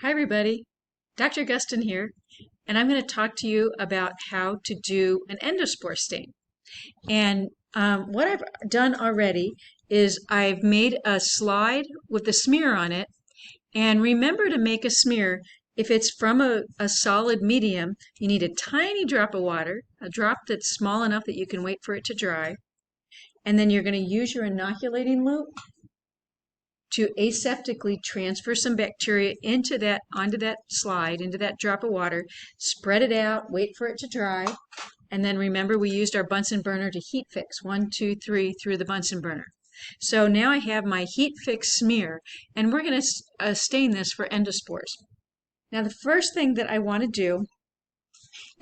Hi, everybody. Dr. Gustin here, and I'm going to talk to you about how to do an endospore stain. And what I've done already is I've made a slide with a smear on it. And remember to make a smear. If it's from a solid medium, you need a tiny drop of water, a drop that's small enough that you can wait for it to dry. And then you're going to use your inoculating loop to aseptically transfer some bacteria onto that slide, into that drop of water, spread it out, wait for it to dry, and then remember we used our Bunsen burner to heat fix 1, 2, 3 through the Bunsen burner. So now I have my heat fix smear, and we're going to stain this for endospores. Now the first thing that I want to do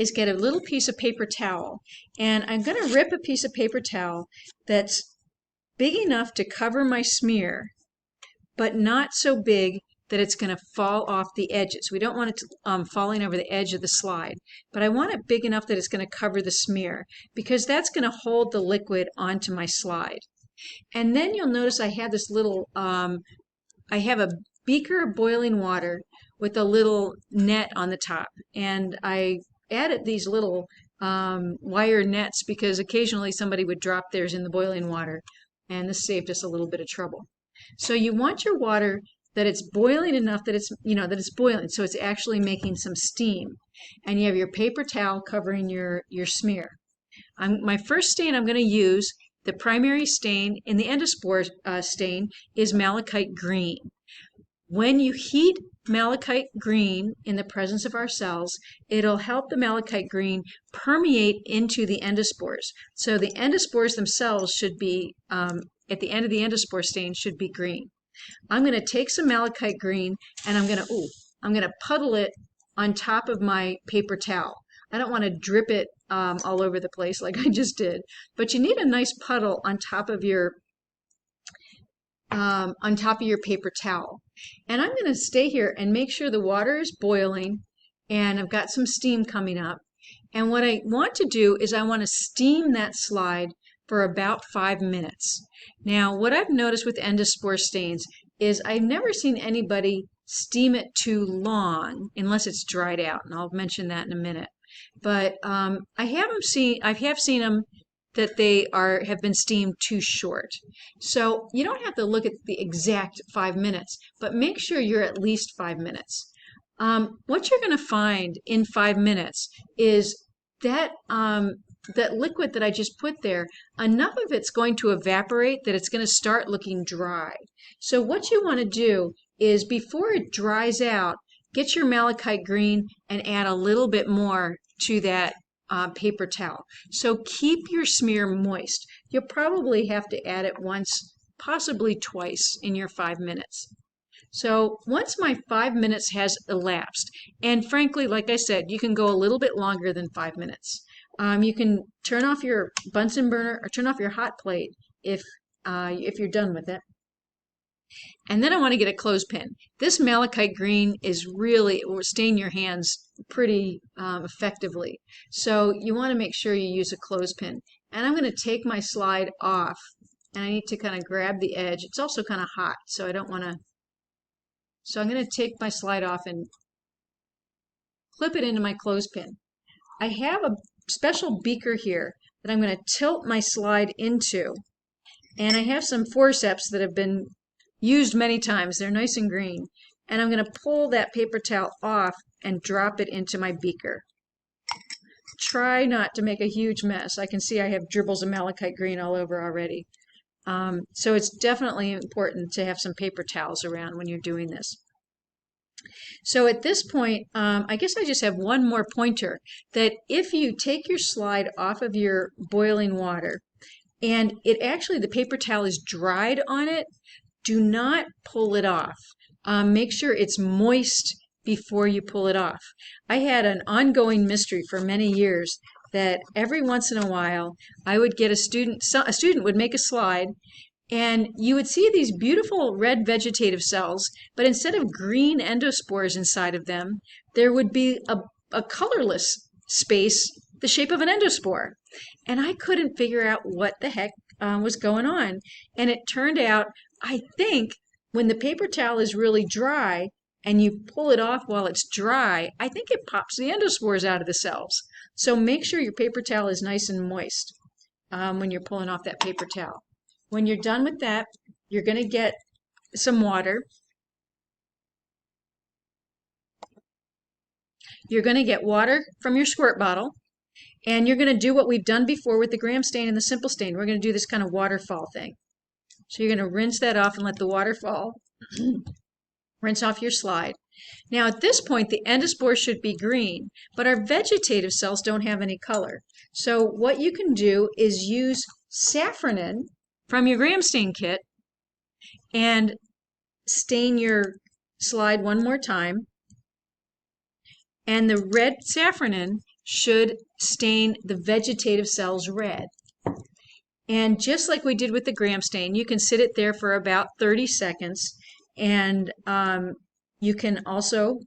is get a little piece of paper towel, and I'm going to rip a piece of paper towel that's big enough to cover my smear, but not so big that it's going to fall off the edges. We don't want it falling over the edge of the slide, but I want it big enough that it's going to cover the smear because that's going to hold the liquid onto my slide. And then you'll notice I have this little, I have a beaker of boiling water with a little net on the top, and I added these little wire nets because occasionally somebody would drop theirs in the boiling water, and this saved us a little bit of trouble. So you want your water that it's boiling enough that it's boiling, so it's actually making some steam. And you have your paper towel covering your smear. My first stain I'm going to use, the primary stain in the endospore stain, is malachite green. When you heat malachite green in the presence of our cells, it'll help the malachite green permeate into the endospores. So the endospores themselves should be at the end of the endospore stain should be green. I'm going to take some malachite green and I'm going to puddle it on top of my paper towel. I don't want to drip it all over the place like I just did, but you need a nice puddle on top of your paper towel. And I'm going to stay here and make sure the water is boiling and I've got some steam coming up. And what I want to do is I want to steam that slide for about 5 minutes. Now, what I've noticed with endospore stains is I've never seen anybody steam it too long unless it's dried out, and I'll mention that in a minute. But I have seen them that they have been steamed too short. So you don't have to look at the exact 5 minutes, but make sure you're at least 5 minutes. What you're going to find in 5 minutes is that that liquid that I just put there, enough of it's going to evaporate that it's going to start looking dry. So what you want to do is before it dries out, get your malachite green and add a little bit more to that paper towel. So keep your smear moist. You'll probably have to add it once, possibly twice in your 5 minutes. So once my 5 minutes has elapsed, and frankly, like I said, you can go a little bit longer than 5 minutes. You can turn off your Bunsen burner or turn off your hot plate if you're done with it. And then I want to get a clothespin. This malachite green will stain your hands pretty effectively. So you want to make sure you use a clothespin. And I'm going to take my slide off, and I need to kind of grab the edge. It's also kind of hot, so I don't want to. So I'm going to take my slide off and clip it into my clothespin. I have a special beaker here that I'm going to tilt my slide into, and I have some forceps that have been used many times. They're nice and green, and I'm going to pull that paper towel off and drop it into my beaker. Try not to make a huge mess. I can see I have dribbles of malachite green all over already. So it's definitely important to have some paper towels around when you're doing this. So at this point, I guess I just have one more pointer, that if you take your slide off of your boiling water and the paper towel is dried on it, do not pull it off. Make sure it's moist before you pull it off. I had an ongoing mystery for many years that every once in a while I would get a student would make a slide, and you would see these beautiful red vegetative cells, but instead of green endospores inside of them, there would be a colorless space the shape of an endospore. And I couldn't figure out what the heck was going on. And it turned out, I think, when the paper towel is really dry and you pull it off while it's dry, I think it pops the endospores out of the cells. So make sure your paper towel is nice and moist when you're pulling off that paper towel. When you're done with that, you're going to get some water. You're going to get water from your squirt bottle, and you're going to do what we've done before with the gram stain and the simple stain. We're going to do this kind of waterfall thing. So you're going to rinse that off and let the water fall. Rinse off your slide. Now at this point, the endospore should be green, but our vegetative cells don't have any color. So what you can do is use safranin from your gram stain kit and stain your slide one more time. And the red safranin should stain the vegetative cells red. And just like we did with the gram stain, you can sit it there for about 30 seconds. And you can also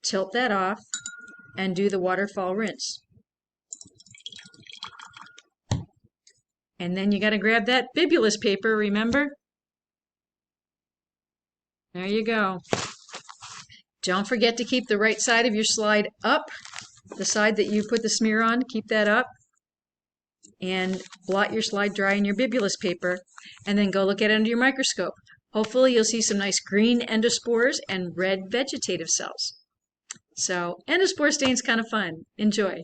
tilt that off and do the waterfall rinse. And then you got to grab that bibulous paper, remember? There you go. Don't forget to keep the right side of your slide up. The side that you put the smear on, keep that up. And blot your slide dry in your bibulous paper. And then go look at it under your microscope. Hopefully you'll see some nice green endospores and red vegetative cells. So endospore stain's kind of fun. Enjoy.